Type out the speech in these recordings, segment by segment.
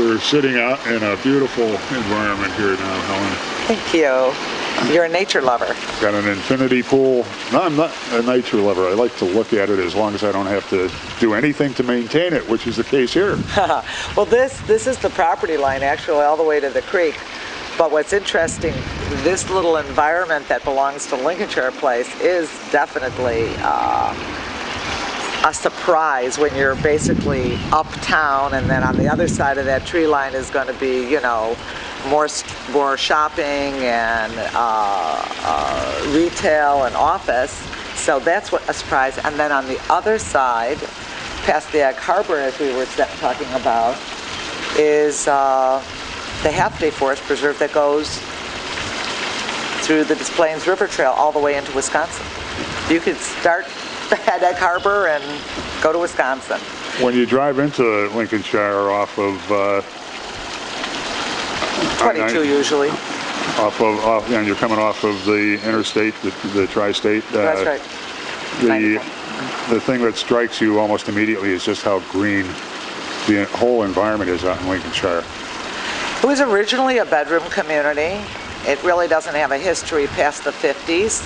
We're sitting out in a beautiful environment here now, Helen. Thank you. You're a nature lover. Got an infinity pool. No, I'm not a nature lover. I like to look at it as long as I don't have to do anything to maintain it, which is the case here. Well, this is the property line, actually, all the way to the creek. But what's interesting, this little environment that belongs to Lincolnshire Place is definitely a surprise when you're basically uptown, and then on the other side of that tree line is going to be, you know, more shopping and retail and office. So that's what a surprise. And then on the other side, past the Egg Harbor, as we were talking about, is the half-day forest preserve that goes through the Des Plaines River Trail all the way into Wisconsin. You could start at Egg Harbor and go to Wisconsin. When you drive into Lincolnshire off of 22 usually. And you're coming off of the interstate, the tri-state. That's right. The thing that strikes you almost immediately is just how green the whole environment is out in Lincolnshire. It was originally a bedroom community. It really doesn't have a history past the 50s.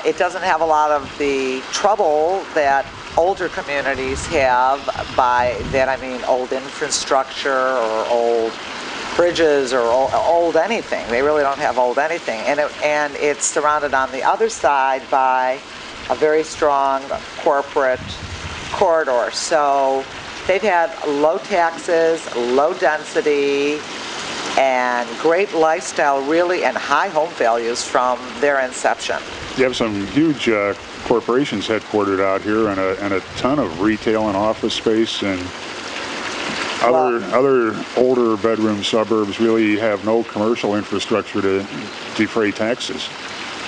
It doesn't have a lot of the trouble that older communities have. By that I mean old infrastructure or old bridges or old anything. They really don't have old anything. And it's surrounded on the other side by a very strong corporate corridor. So they've had low taxes, low density, and great lifestyle, really, and high home values from their inception. You have some huge corporations headquartered out here, and a ton of retail and office space, and other older bedroom suburbs really have no commercial infrastructure to defray taxes.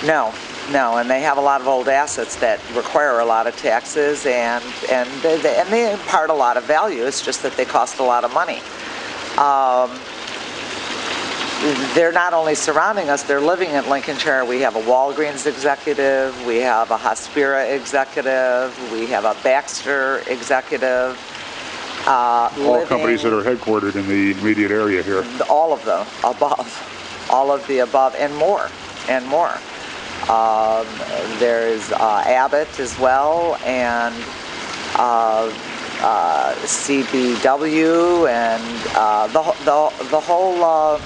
No, and they have a lot of old assets that require a lot of taxes, and they impart a lot of value. It's just that they cost a lot of money. They're not only surrounding us, they're living in Lincolnshire. We have a Walgreens executive, we have a Hospira executive, we have a Baxter executive. All companies that are headquartered in the immediate area here. All of the above. All of the above and more. There's Abbott as well, and CBW, and the whole.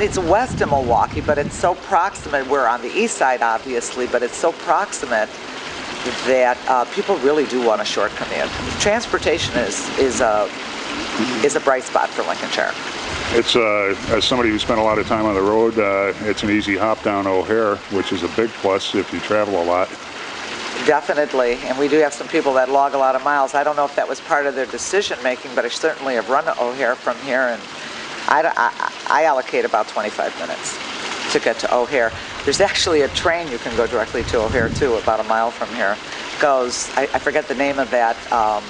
It's west of Milwaukee, but it's so proximate. We're on the east side, obviously, but it's so proximate that people really do want a short commute. Transportation is a bright spot for Lincolnshire. It's as somebody who spent a lot of time on the road, it's an easy hop down O'Hare, which is a big plus if you travel a lot. Definitely, and we do have some people that log a lot of miles. I don't know if that was part of their decision making, but I certainly have run to O'Hare from here, and I allocate about 25 minutes to get to O'Hare. There's actually a train you can go directly to O'Hare too, about a mile from here. Goes, I forget the name of that. I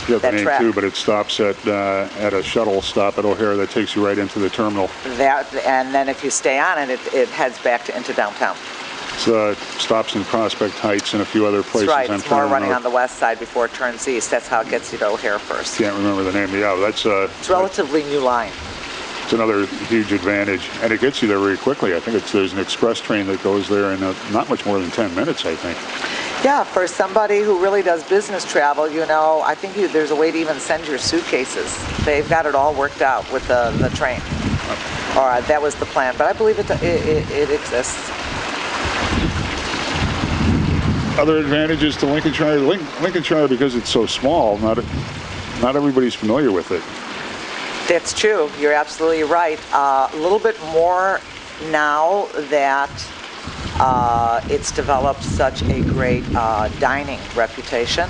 forget the name track too, but it stops at a shuttle stop at O'Hare that takes you right into the terminal. And then if you stay on it, it heads back into downtown. It stops in Prospect Heights and a few other places. That's right. It's more running on the west side before it turns east. That's how it gets you to O'Hare first. Can't remember the name. Yeah, that's it's a relatively new line. It's another huge advantage, and it gets you there very quickly. I think there's an express train that goes there in not much more than 10 minutes, I think. Yeah, for somebody who really does business travel, you know, I think there's a way to even send your suitcases. They've got it all worked out with the train. Or that was the plan, but I believe it exists. Other advantages to Lincolnshire? Lincolnshire, because it's so small, not everybody's familiar with it. That's true. You're absolutely right. A little bit more now that it's developed such a great dining reputation.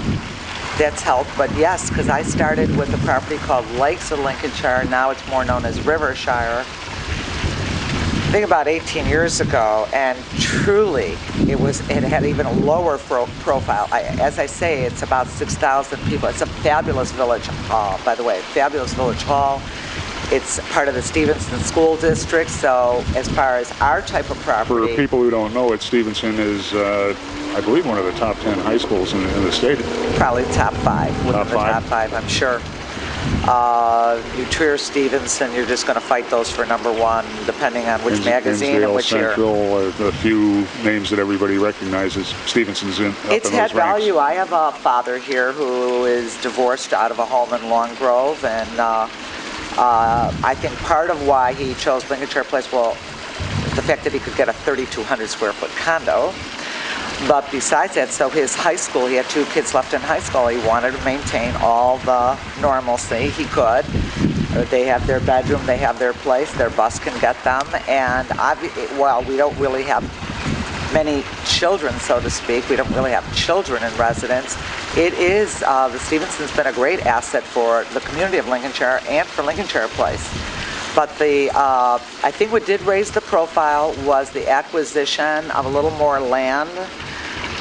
That's helped. But yes, because I started with a property called Lakes of Lincolnshire. Now it's more known as Rivershire. I think about 18 years ago, and truly it had even a lower profile. As I say, it's about 6,000 people. It's a fabulous village, by the way, fabulous village hall. It's part of the Stevenson School District, so as far as our type of For property, people who don't know it, Stevenson is, I believe, one of the top 10 high schools in the state. probably top 5. Within the five? top 5, I'm sure. New Trier, Stevenson, you're just going to fight those for number 1, depending on which magazine and which year. Central are the few names that everybody recognizes. Stevenson's in. It's in had those ranks. value. I have a father here who is divorced out of a home in Long Grove, and I think part of why he chose Lincolnshire Place, well, the fact that he could get a 3,200 square foot condo. But besides that, so his high school, he had 2 kids left in high school. He wanted to maintain all the normalcy he could. They have their bedroom, they have their place, their bus can get them. And well, we don't really have many children, so to speak. We don't really have children in residence. It is, the Stevenson's been a great asset for the community of Lincolnshire and for Lincolnshire Place. But I think what did raise the profile was the acquisition of a little more land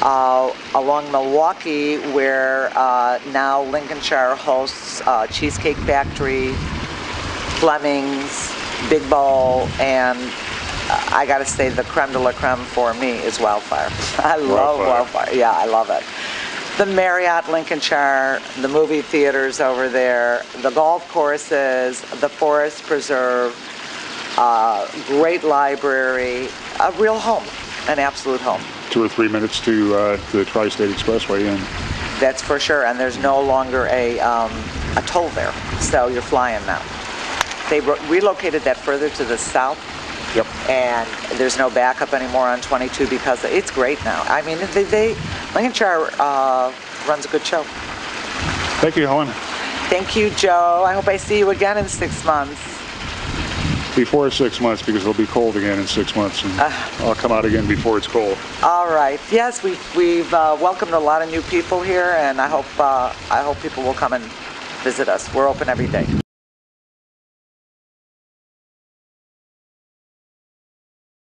along Milwaukee, where now Lincolnshire hosts Cheesecake Factory, Fleming's, Big Bowl, and I gotta say the creme de la creme for me is Wildfire. I love Wildfire. Yeah, I love it. The Marriott Lincolnshire, the movie theaters over there, the golf courses, the forest preserve, great library, a real home, an absolute home. 2 or 3 minutes to the Tri-State Expressway, and That's for sure, and there's no longer a toll there, so you're flying now. They relocated that further to the south. Yep. And there's no backup anymore on 22 because it's great now. I mean, Lincolnshire runs a good show. Thank you, Helen. Thank you, Joe. I hope I see you again in 6 months. Before 6 months, because it'll be cold again in 6 months, and I'll come out again before it's cold. All right. Yes, we've welcomed a lot of new people here, and I hope people will come and visit us. We're open every day.